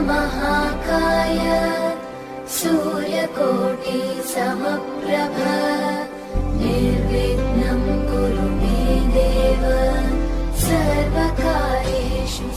महाकाय सूर्यकोटि समप्रभ निर्विघ्नं कुरु मे देव सर्वकार्येषु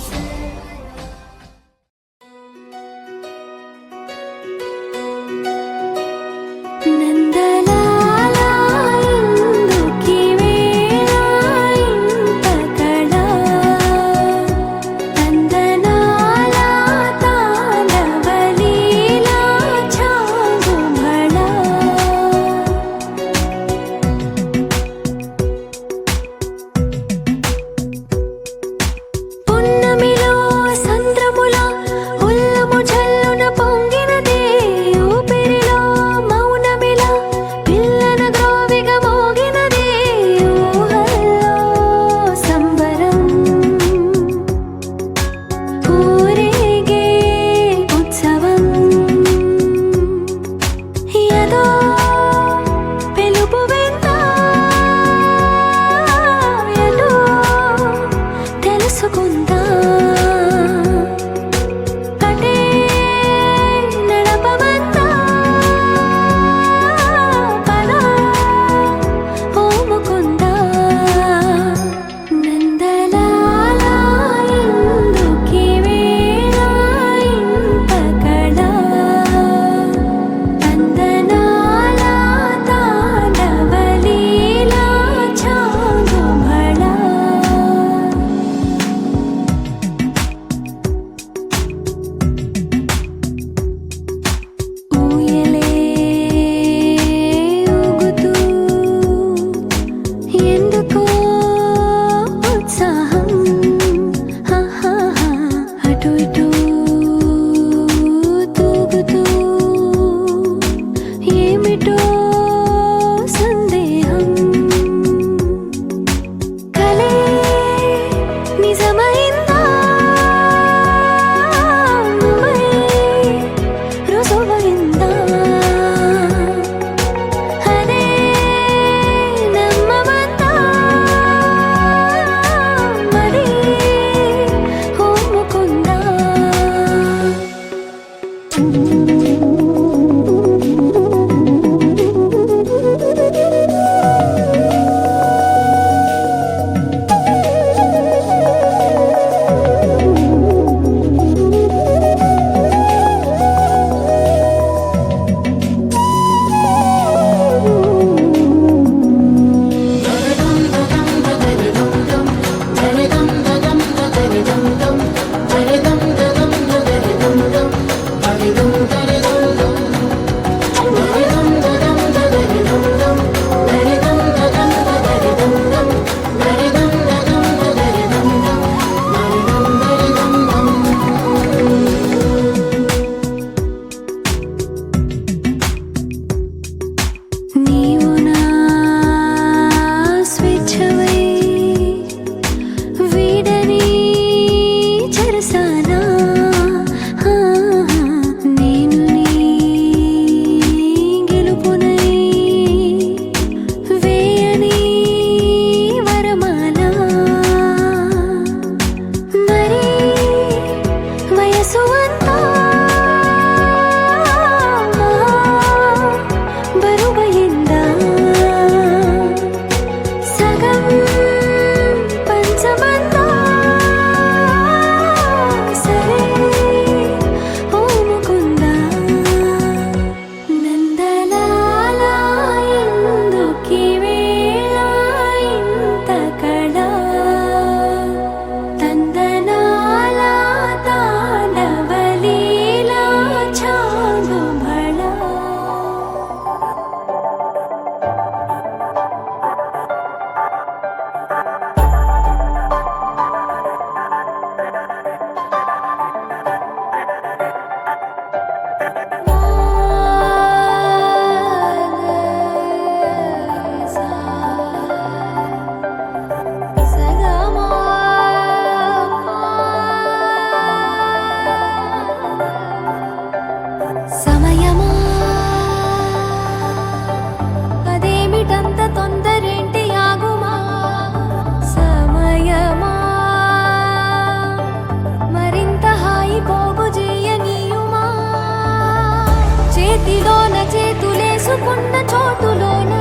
కలుసుకున్న చోటులోన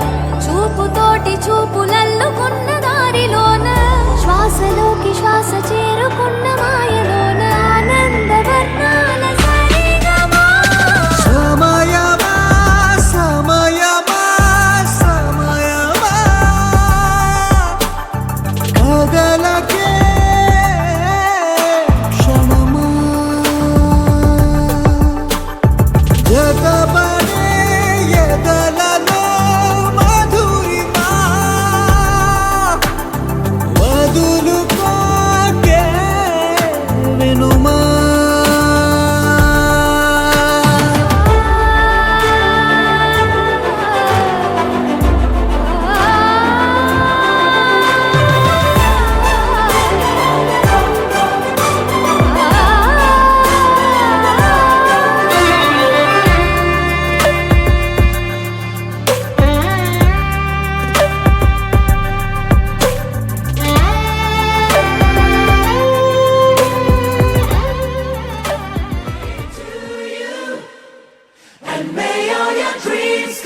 చూపుతోటి చూపులల్లుకున్న దారిలోన శ్వాసలోకి శ్వాస చేరుకున్న మాయలోన ఆనందవర్ణాల సరిగమా సమయమా సమయమా సమయమా కదలకే క్షణమా జగబడే ఎదలలో మధురిమా వదులుకోకే వినుమా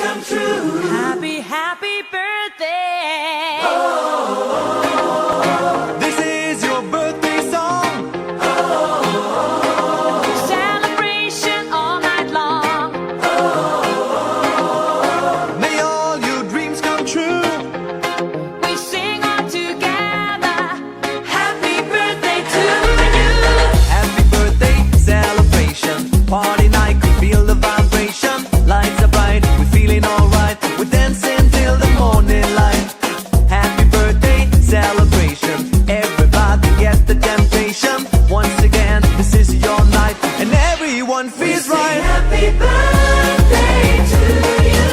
Happy, happy birthday! This is your birthday song. Celebration all night long. May all your dreams come true. We sing all together. Happy birthday to you. Happy birthday celebration, party night, feel the vibration. Lights are bright, we're feeling alright. We're dancing till the morning light. Happy birthday celebration, everybody get the temptation. Once again, this is your night, and everyone feels right. Happy birthday to you.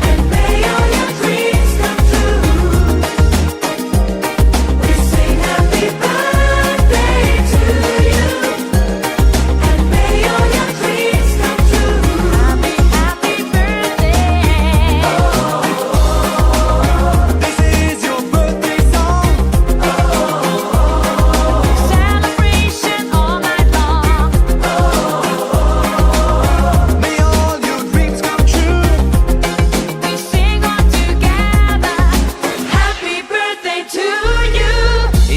And may all your dreams come true. We sing happy birthday to you. And may all your dreams come true. Happy, happy birthday. This is your birthday song. Celebration all night long. May all your dreams come true. We sing all together. Happy birthday to you.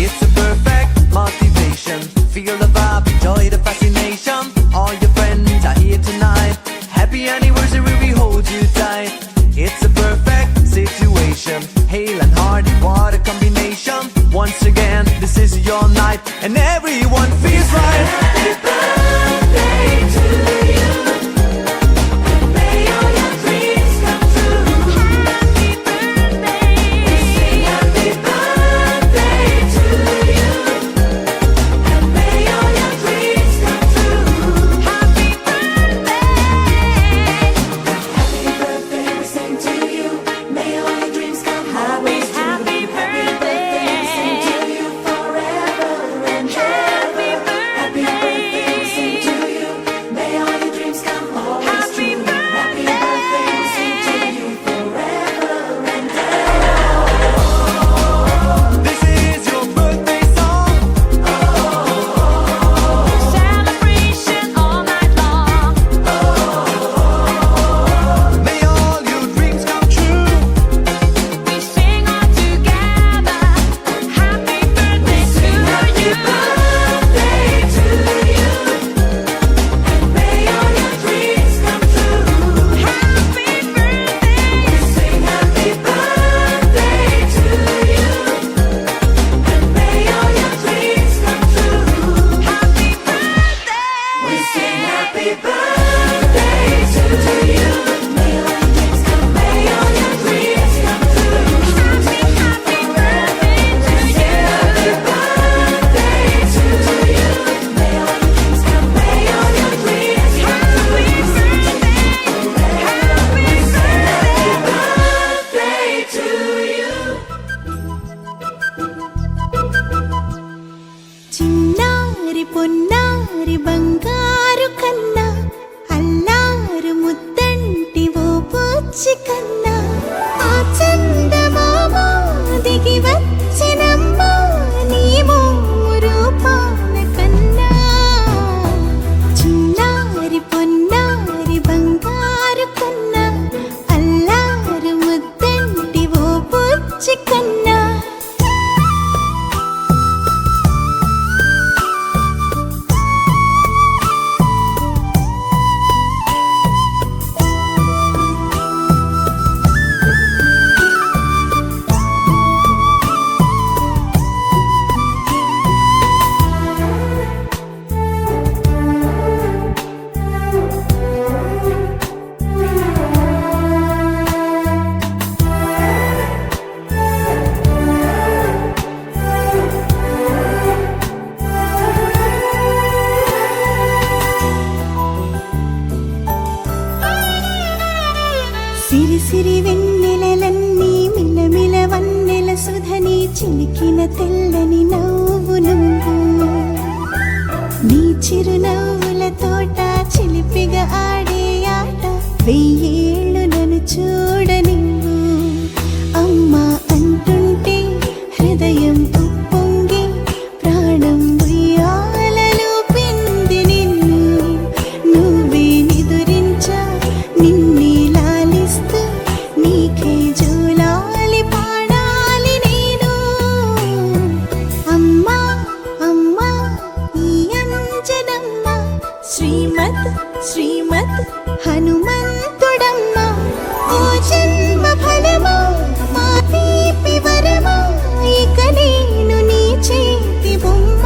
It's a perfect motivation. Feel the vibe, enjoy the fascination. All your friends are here tonight. Happy anniversary, we hold you tight. It's a perfect situation. Hale and hearty, what a combination. Once again, this is your night, and everyone feels right. Happy birthday to you. And may all your dreams come true. Happy birthday. We sing happy birthday to you. And may all your dreams come true. Happy birthday. Happy birthday, we sing to you. May all your dreams come always true. Happy birthday. We sing to you forever and ever. Happy birthday, we sing to you. May all your dreams come always true. Happy birthday, we sing to you forever and ever. This is your birthday song. Celebration all night long. May all your dreams come true. We sing all together. Happy birthday to you. Birthday to you. And may all your dreams come true. Happy birthday. We sing happy birthday to you. And may all your dreams come true. Happy birthday. We sing happy birthday to you. May all your dreams come. May all your dreams come true. Happy, happy birthday to you. Happy birthday to you. May all your dreams come. May all your dreams come. Happy birthday to you. చిన్నారి పొన్నారి బంగారు కన్నా అల్లారు ముద్దంటి ఓ పూచి కన్నా ఆ చందమామ దిగి వచ్చినమ్మా నీ మోరు పాల కన్నా చిన్నారి పొన్నారి బంగారు కన్నా తెల్లని నవ్వు నువ్వు నీ చిరునవ్వుల తోట చిలిపిగా ఆడే ఆట వెయ్యేళ్ళు నన్ను చూడనివ్వు అమ్మా అంటుంటే హృదయం ఉప్పొంగి ప్రాణం ఉయ్యాలలో పిండి నిన్ను నువ్వే నిదురించా నిన్నే లాలిస్తూ నీకే జోలాలి పాడాలి నేను అమ్మా అమ్మా ఈ అంజనమ్మ శ్రీమత్ శ్రీమత్ హనుమంతుడమ్మ ఓ జన్మ ఫలమా మా తీపి వరమా ఇక నేను నీ చేతి బొమ్మ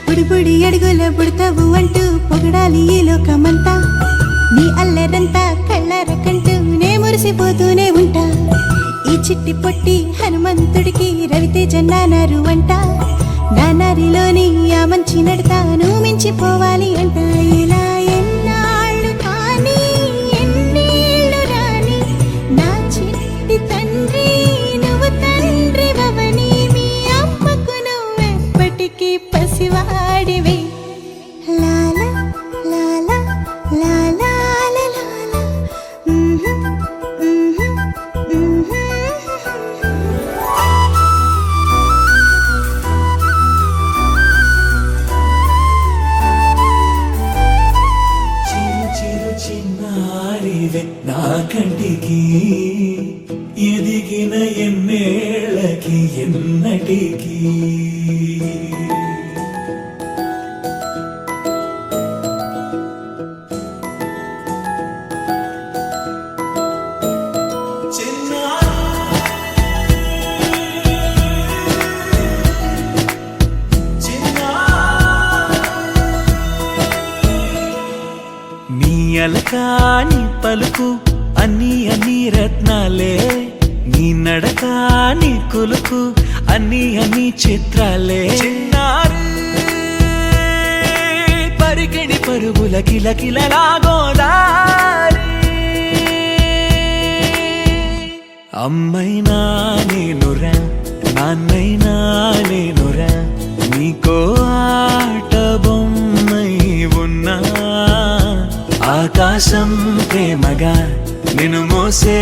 బుడిబుడి అడుగుల బుడతావు అంటూ పొగడాలి ఈ లోకమంతా నీ అల్లరంతా కళ్ళరకంటూ నే మురిసిపోతూనే ఉంటా ఈ చిట్టి పొట్టి హనుమంతుడికి రవితేజ నానారు అంట నానారిలోని ఆ మంచి నడతాను మించిపోవాలి అంట ఇలా ఎన్నాళ్ళు కానీ ఎన్నేళ్ళు రాని నా చిట్టి తండ్రి నువ్వు తండ్రి వవని మీ అమ్మకు నువ్వెప్పటికీ పసివాడివే లాలా లాలా లాలా లాలా చిరు చిరు చిన్నారివే నా కంటికి ఎదిగిన ఎన్నేళ్ళకి ఎన్నటికి నీ అలకాని పలుకు అన్ని అన్ని రత్నాలే నీ నడకాని కులుకు అన్ని అన్ని చిత్రాలే చిన్నారు పరికిణి పరుగుల కిలకిలలాగోదారి అమ్మైనా నేనురా నాన్నైనా నేనురా నీకో ఆట బొమ్మై ఉన్నా ఆకాశం ప్రేమగా నిన్ను మోసే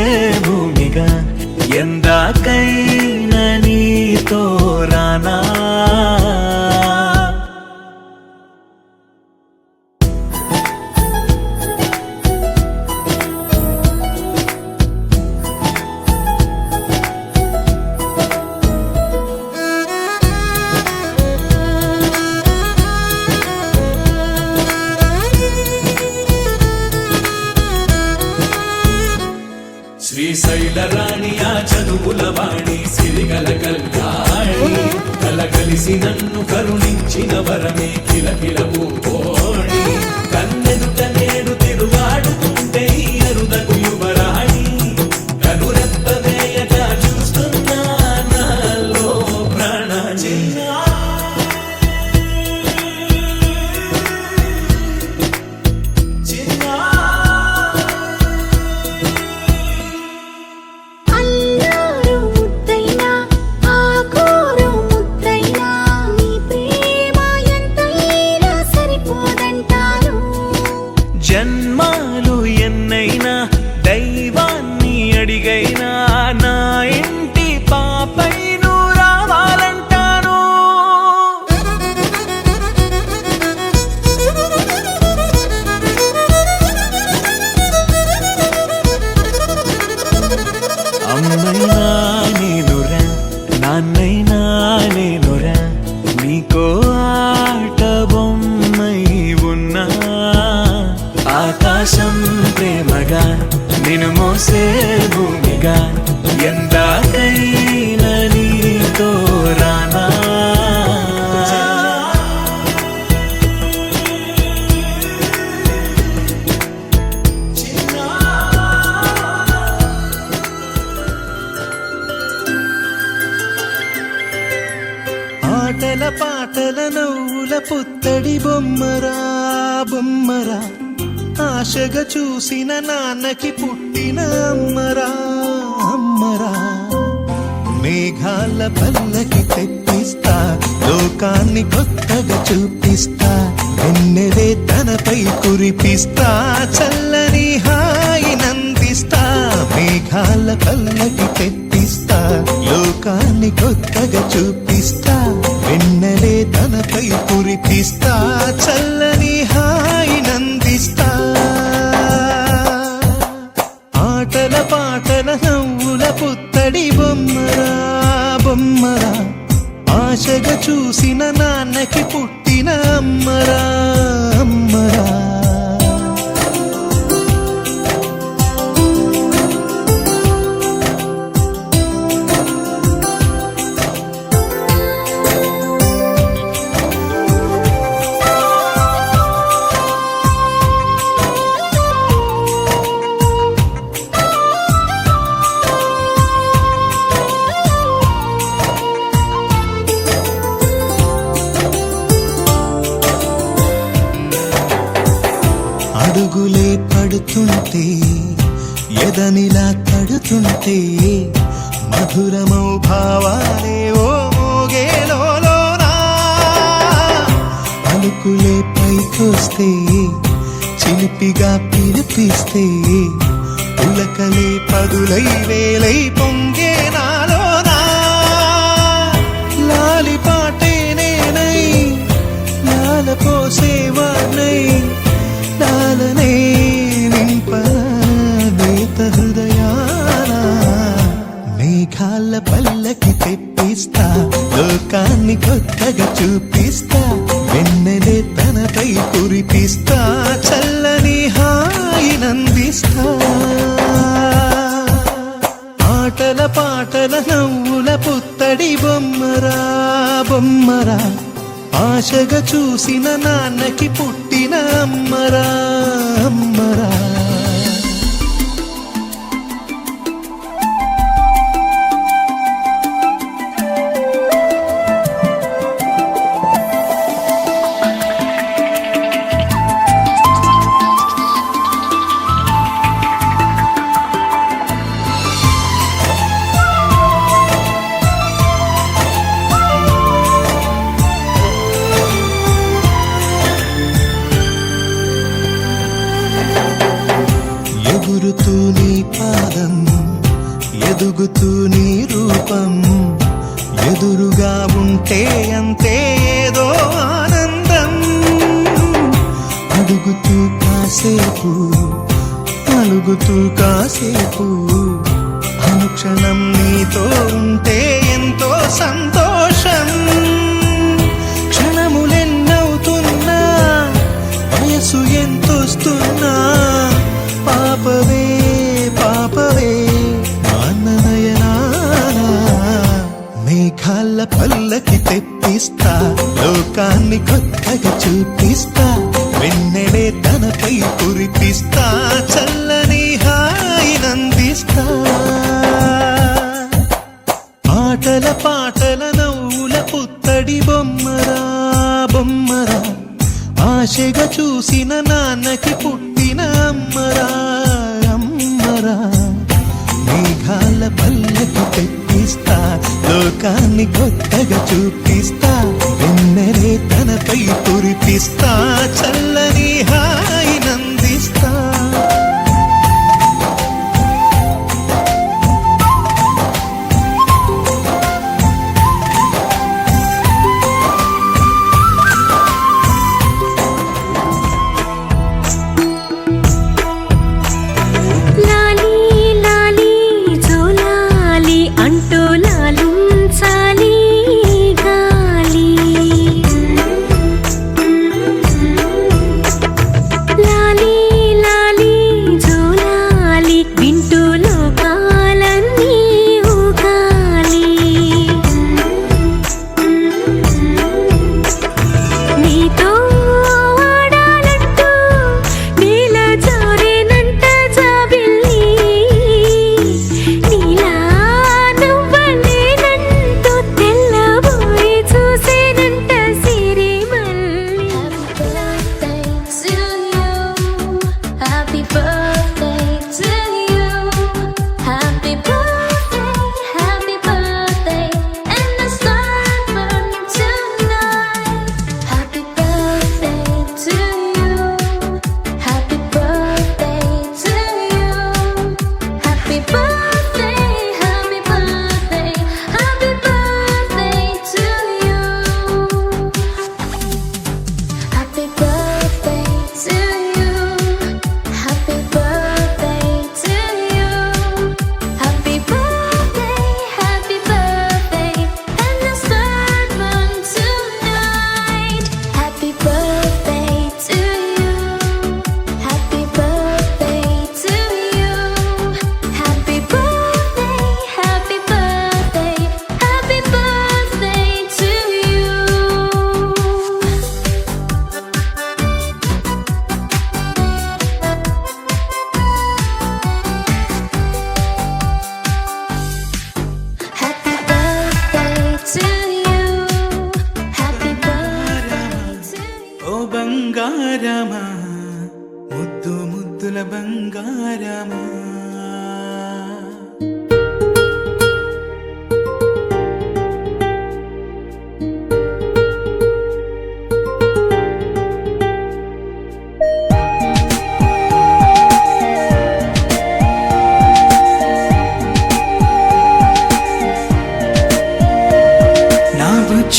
భూమిగా ఎందాకైనా నీతో రానా శ్రీశైల రాణి ఆ చదువుల వాణి సిరిగల కల్యాణి కలగలిసి నన్ను కరుణించిన వరమే కిలకిల పూకోణి కన్నెదుట నేడు తిరుగాడుతుంటే ఈ అరుదకు యువరాణి కనురెప్ప వేయక చూస్తున్నా నాలో ప్రాణ అల్లారు ముద్దైనా ఆకోరు ముద్దైనా నీ ప్రేమ ఎంతైనా ఆటల పాటల నవ్వుల పుత్తడి బొమ్మరా బొమ్మరా ఆశగా చూసిన నాన్నకి పుట్టిన అమ్మరా అమ్మరా మేఘాల పల్లకి తెప్పిస్తా లోకాన్ని కొత్తగా చూపిస్తా వెన్నెలే తనపై కురిపిస్తా చల్లని హాయి నందిస్తా మేఘాల పల్లకి తెప్పిస్తా లోకాన్ని కొత్తగా చూపిస్తా వెన్నెలే తనపై కురిపిస్తా చల్లని హాయి నందిస్తా ఆటల పాటల నవ్వుల పుత్తడి బొమ్మరా బొమ్మరా ఆశగా చూసిన నాన్నకి పుట్టిన అమ్మరా అమ్మరా అడుగులే పడుతుంటే ఎదనిలా తడుతుంటే మధురమౌ భావాలే ఓ మోగేలోనా పలుకులే పైకొస్తే చిలిపిగా పిలిపిస్తే పులకలే పదులై వేలై పొంగే నాలోనా లాలి పాటే నేనై లాల పోసేవాణ్ణై లాలనే నింపనేత హృదయాన మేఘాల పల్లకి తెప్పిస్తా లోకాన్ని కొత్తగా చూపిస్తా వెన్నెలే తనపై కురిపిస్తా చల్లని హాయి నందిస్తా ఆటల పాటల నవ్వుల పుత్తడి బొమ్మరా బొమ్మరా ఆశగా చూసిన నాన్నకి పుట్టిన అమ్మరా అమ్మరా ఎగురుతూ నీ పాదం ఎదుగుతూ నీ రూపం ఎదురుగా ఉంటే అంతే ఏదో ఆనందం అడుగుతూ కాసేపు అలుగుతూ కాసేపు అనుక్షణం నీతో ఉంటే ఎంతో సంతోషం క్షణములెన్నవుతున్నా వయసు ఎంతొస్తున్నా పాపవే పాపవే నాన్ననయనానా మేఘాల పల్లకి తెప్పిస్తా లోకాన్ని కొత్తగా చూపిస్తా వెన్నెలే తనపై కురిపిస్తా చల్లని హాయి నందిస్తా ఆటల పాటల నవ్వుల పుత్తడి బొమ్మరా బొమ్మరా ఆశగా చూసిన నాన్నకి పుట్టిన అమ్మరా అమ్మరా మేఘాల పల్లకి తెప్పిస్తా లోకాన్ని కొత్తగా చూపిస్తా వెన్నెలే తనపై కురిపిస్తా చల్లని హాయి నందిస్తా లాలి లాలి జోలాలి అంటూ లాలించాలి గాలి లాలి లాలి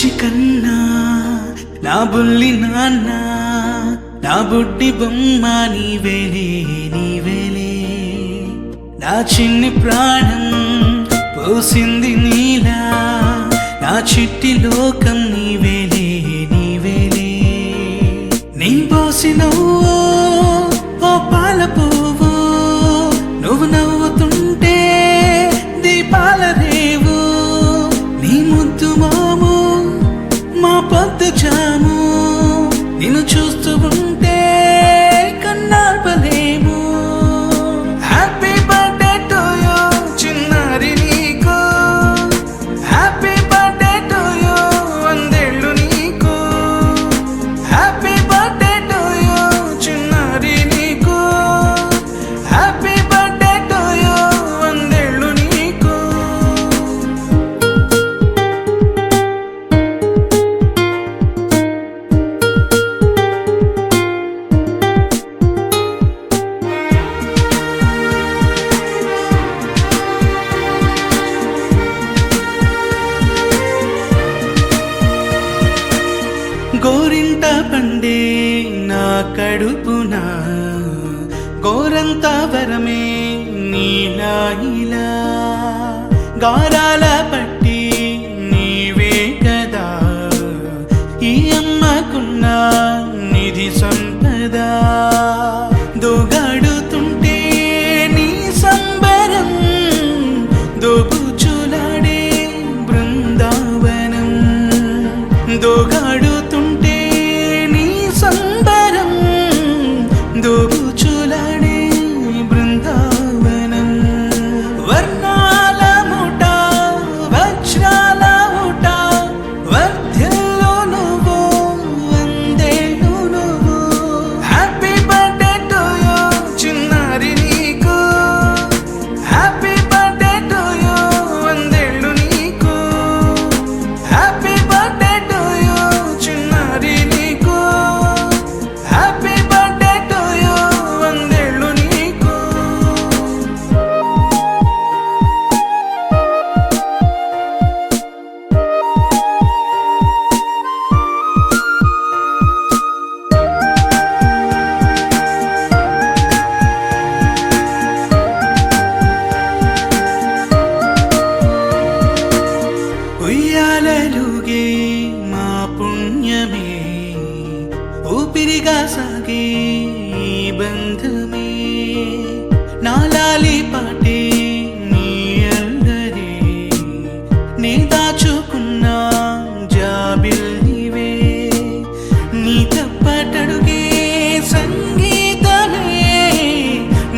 బుజ్జి కన్నా నా బుల్లి నాన్న నా బుడ్డి బొమ్మ నీవేలే నీవేలే నా చిన్ని ప్రాణం పోసింది నీలా నా చిట్టి లోకం నీవేలే నీవేలే నీ పోసినవో ఓ పాల పువ్వు నువ్వు నవ్వుతుంటే దీపాల రేవు నీ ముద్దు మాము మా పొద్దు జాము నిన్ను చూస్తూ ఉంటే కన్నార్పలేము హ్యాపీ బర్త్డే టు యూ చిన్నారి నీకు హ్యాపీ బర్త్డే టు యూ వందేళ్ళు నీకు హ్యాపీ బర్త్డే టు యూ చిన్నారి నీకు హ్యాపీ బర్త్డే టు యూ వందేళ్ళు నీకు గోరింట పండే నా కడుపున గోరంత వరమే నీలా ఇలా గారాల పట్టి నీవే కదా ఈ అమ్మకున్న నిధి సంపద దోగాడుతుంటే నీ సంబరం దోబుచులాడే బృందావనం దోగాడుతుంటే నీ సంబరం దోబుచులాడే బృందావనం వర్ణాల ముఠ వజ్రాల ఊట వర్ధ్యలో నువ్వు వందేళ్ళు నువ్వు హ్యాపీ బర్త్డే టు యూ చిన్నారి నీకు హ్యాపీ బర్త్డే టు యూ వందేళ్ళు నీకు హ్యాపీ బర్త్డే టు యూ చిన్నారి నీకు హ్యాపీ బర్త్డే టు యూ వందేళ్ళు నీకు ఉయ్యాలలుగే మా పుణ్యమే ఊపిరిగా సాగే ఈ బంధమే నాలాలి పాటే నీ అల్లరే నీ దాచుకున్న జాబిల్లివే నీ తప్పటడుగే సంగీతమే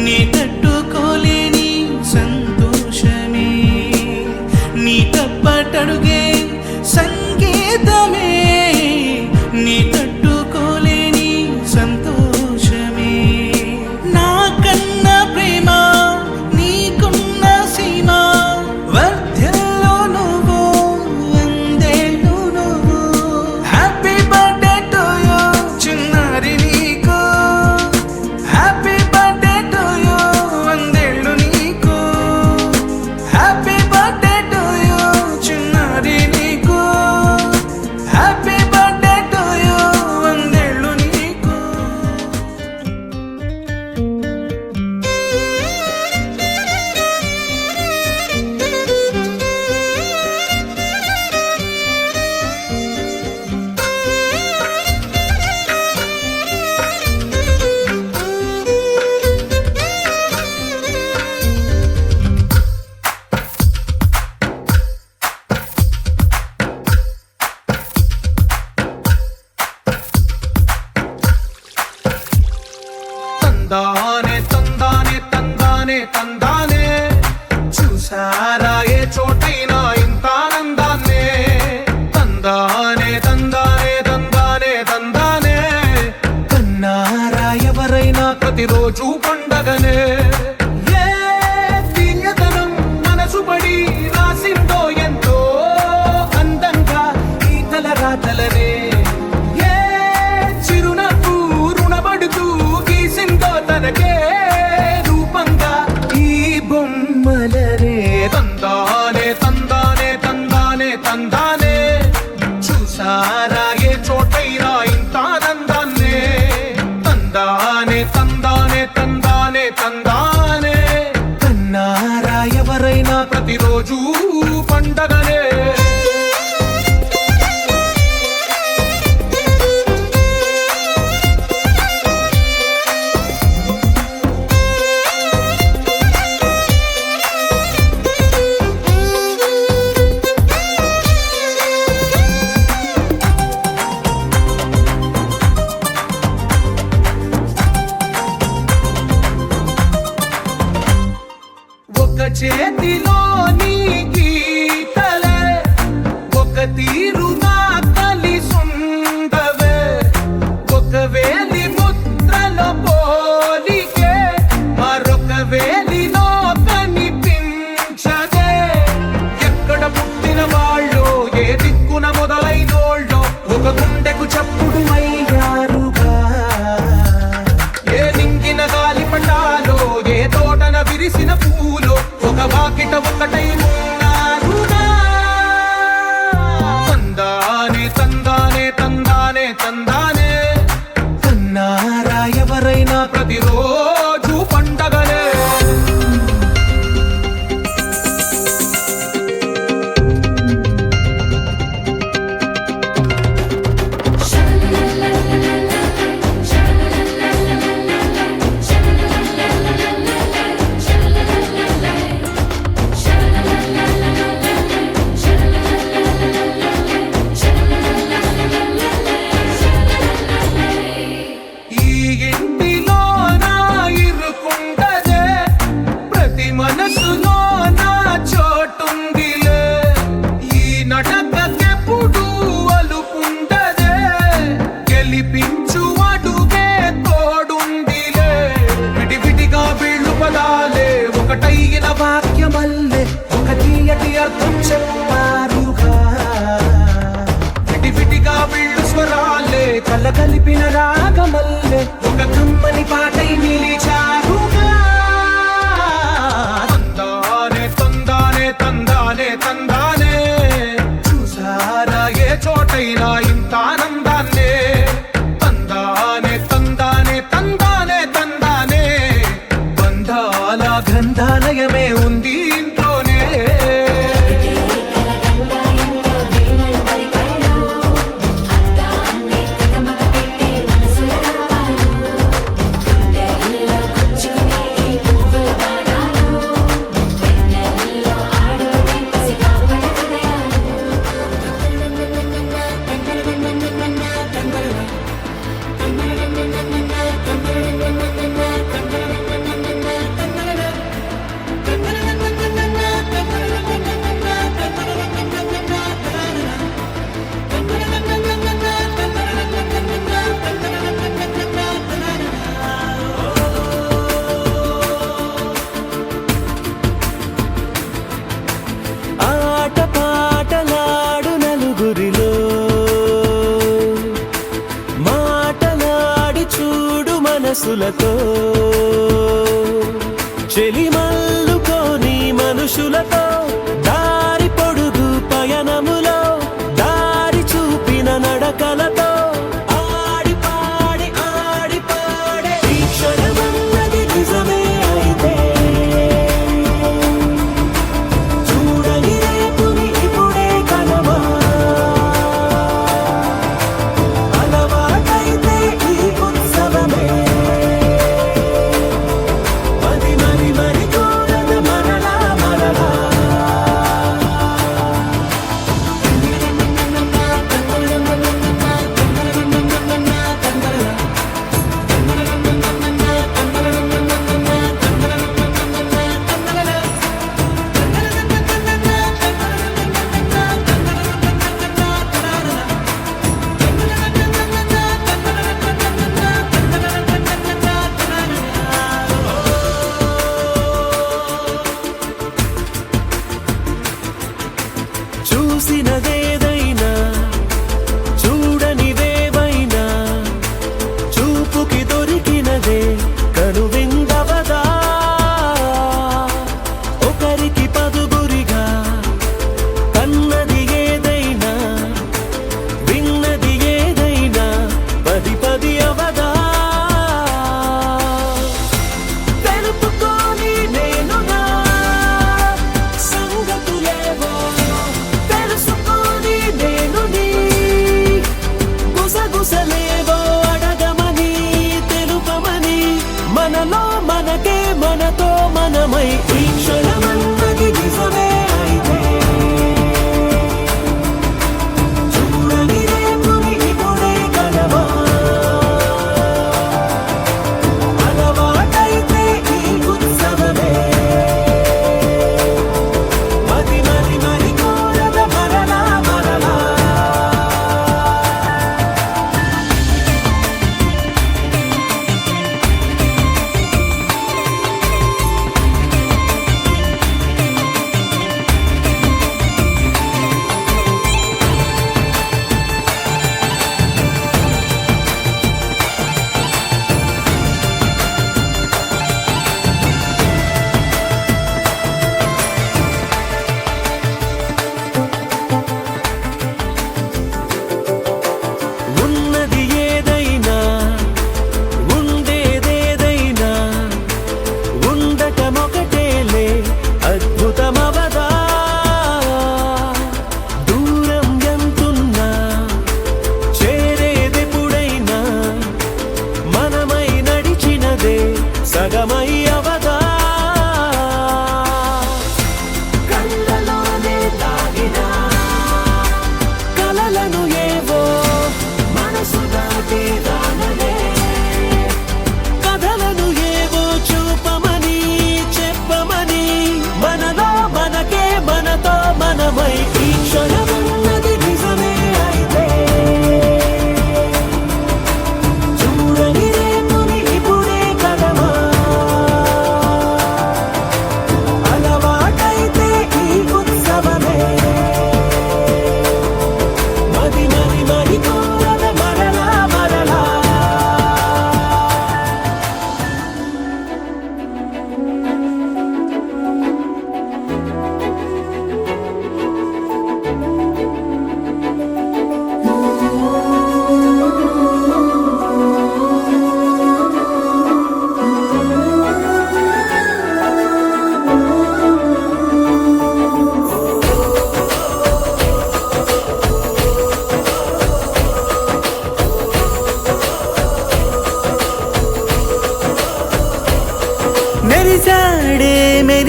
నీ తట్టుకోలేని సంతోషమే నీ తప్పటడుగే సంగీతమే నీ తట్టుకోలేని సంతోషమే నా కన్న ప్రేమ నీ తీరుగా కలిసుండవే ఒక వేలి ముద్రలో పోలికే మరొక వేలిలో కనిపించదే ఎక్కడ పుట్టిన వాళ్ళు ఏ దిక్కున మొదలైనోళ్ళు ఒక గుండెకు చప్పుడు అయ్యారుగా ఏ నింగిన గాలి పటాలో ఏ తోటన విరిసిన పూలో ఒక వాకిట ఒకటై ఉన్నారుగా తందానే తందానే తందానే తందానే కన్నారా ఎవరైనా ప్రతిరోజు పండగనే ఈ ఇంటిలో నా ఇరుకుండదే ప్రతి మనసులో నా చోటుందిలే ఈ నటకెప్పుడు అలుపుండదే గెలిపించు అడుగే తోడుందిలే విడివిడిగా వీళ్ళు పదాలే ఒకటైన వాక్యమల్లే ఒక తీయటి అర్థం చెప్పారుగా విడివిడిగా వీళ్ళు స్వరాలే కలగలిపిన రాగమల్లే ఒక కమ్మని పాటై నిలిచారుగా తందానే తందానే తందానే తందానే చూసారా ఏ చోటైనా ఇంత ఆనందాన్నే తందానే తందానే తందానే తందానే బంధాల గ్రంథాలయమే ఉంది ఇంట్లోనే ఆట పాటలాడు నలుగురిలో మాటలాడి చూడు మనసులతో చెలిమల్లుకోని మనుషులతో దారి పొడుగు పయనములో దారి చూపిన నడకలతో ఆడి పాడే ఈ క్షణమన్నది నిజమే అయితే చూడని రేపుని ఇప్పుడే కలవా అలవాటైతే ఈ ఉత్సవమే మరి మరి మరి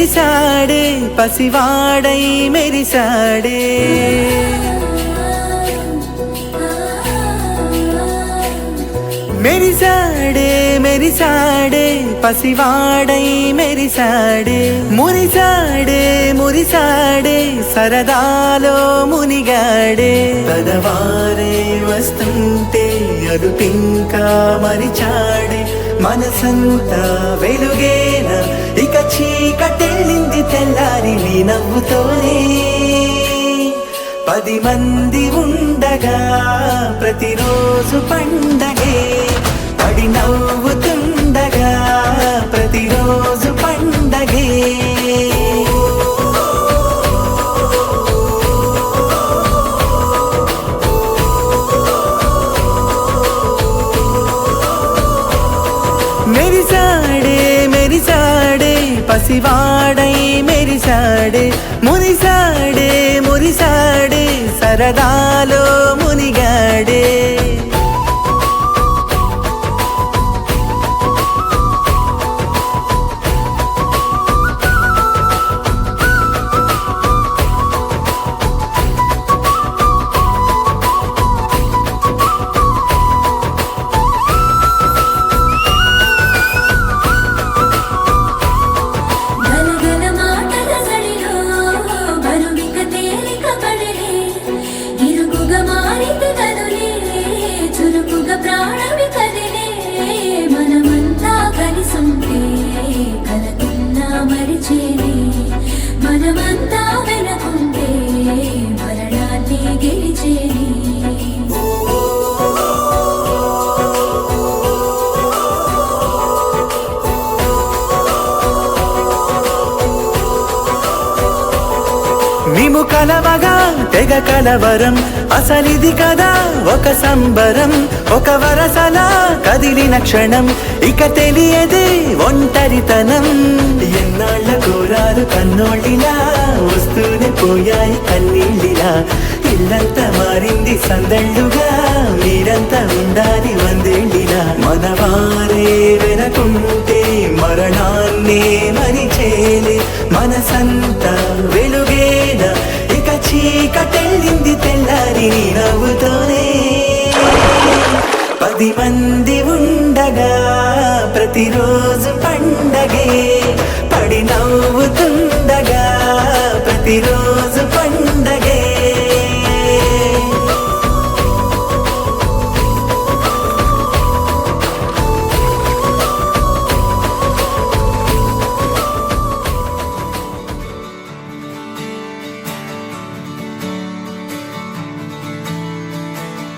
మెరిసాడే పసివాడై మెరిసాడే మెరిసాడే మెరిసాడే పసివాడై మెరిసాడే మురిసాడే మురిసాడే సరదాలో మునిగాడే పదవారే వస్తుంటే అదుపింకా మరిచాడే మనసంతా వెలుగేన ఇక చీకటెళ్ళింది తెల్లారి నీ నవ్వుతోనే 10 మంది ఉండగా ప్రతిరోజు పండగే పడి నవ్వుతుండగా ప్రతిరోజు పండగే మెరిసాడే మెరిసాడే పసివాడై మెరిసాడే మురిసాడే మురిసాడే సరదాలో మునిగాడే గలగల మాటల జడిలో బరువిక తేలిక పడలే ఇరుకుగా మారితే కదులే చురుకుగా ప్రాణమి కదిలే మనమంతా కలిసుంటే కలకున్నా మరిచేనే మనమంతా వెనకుంటే మరణాన్ని గెలిచేనే మేము కలవగా తెగ కలవరం అసలిది కదా ఒక సంబరం ఒక వరసలా కదిలిన క్షణం ఇక తెలియదే ఒంటరితనం ఎన్నాళ్ళ కోరారు కన్నోళ్ళిలా వస్తూనే పోయాయి కన్నీళ్ళిలా ఇల్లంతా మారింది సందళ్ళుగా మీరంతా ఉండాలి వందేళ్ళిలా మనవారే వెనకుంటే మరణాన్నే మరిచేలే మనసంతా వెలుగేన ఇక చీకటెళ్ళింది తెల్లారి నీ నవ్వుతోనే 10 మంది ఉండగా ప్రతిరోజు పండగే పడి నవ్వుతుండగా ప్రతిరోజు పండగే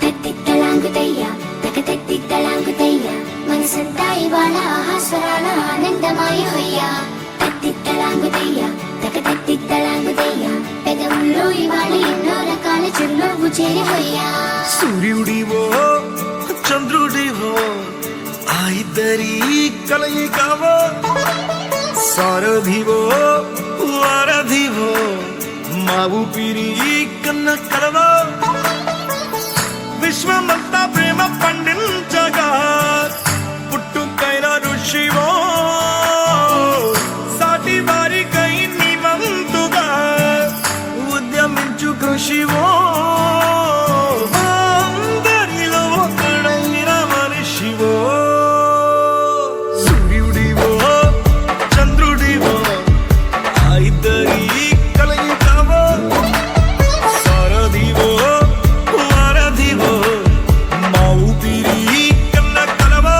తత్తిత్తలాంగుతయ్యా తకతత్తిత్తలాంగుతయ్యా మనసంతా ఇవాళ ఆహాస్వరాల ఆనందమాయ హొయ్యా తత్తిత్తలాంగుతయ్యా తకతత్తిత్తలాంగుతయ్యా పెదవుల్లో ఇవాళ ఎన్నో రకాల చిరునవ్వు చేరి హొయ్యా సూర్యుడివో చంద్రుడివో ఆ ఇద్దరి కలయికవో సారథివో వారధివో మా ఊపిరి కన్న కలవో విశ్వమంతా ప్రేమ పండించగా పుట్టుకైన ఋషివో సాటి వారికై నివంతుగా ఉద్యమించు కృషివో అందరిలో ఒకడైన మనిషివో సూర్యుడివో చంద్రుడివో ఆ ఇద్దరి కలయికవో సారథివో వారధివో మా ఊపిరి కన్న కలవో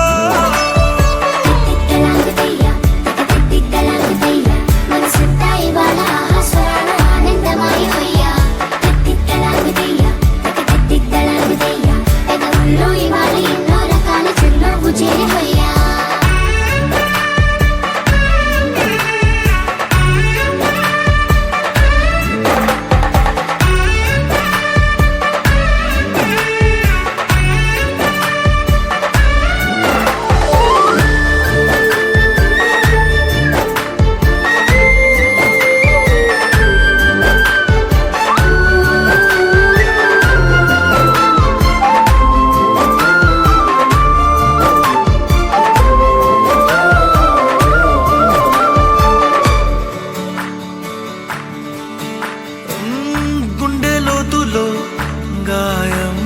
గాయం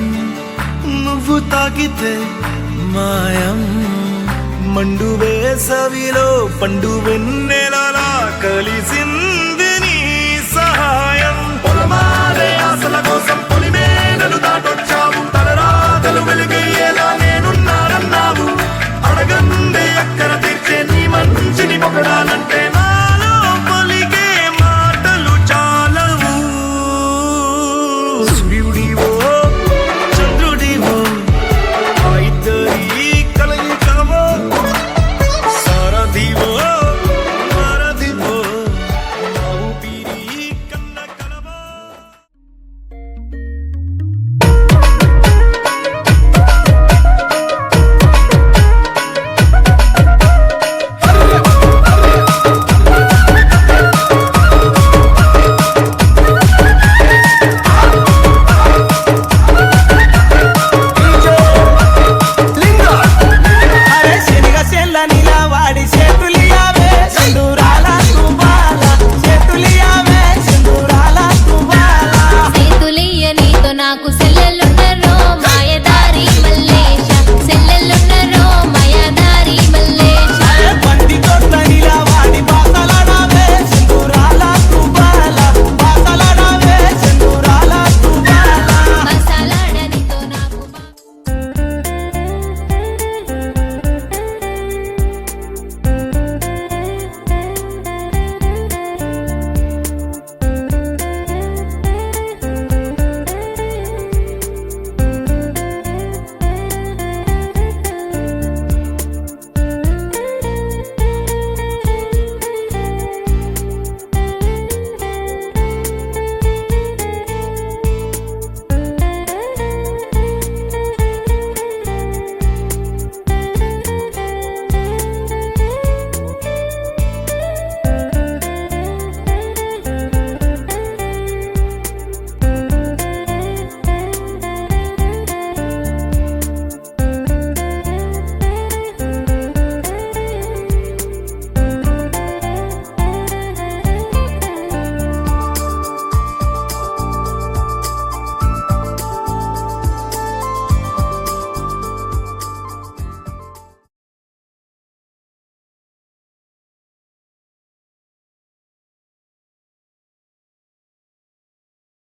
నువ్వు తాకితే మాయం మండు వేసవిలో పండు వెన్నెలలా కలిసింది నీ సహాయం పొలమారే ఆశల కోసం పొలిమేనలు దాటొచ్చావు తలరాతలు వెలుగయ్యేలా నేనున్నానన్నావు అడగందే అక్కర తీర్చే నీ మంచిని పొగడాలంటే నాలో పలికే మాటలు చాలవు సూర్యుడివో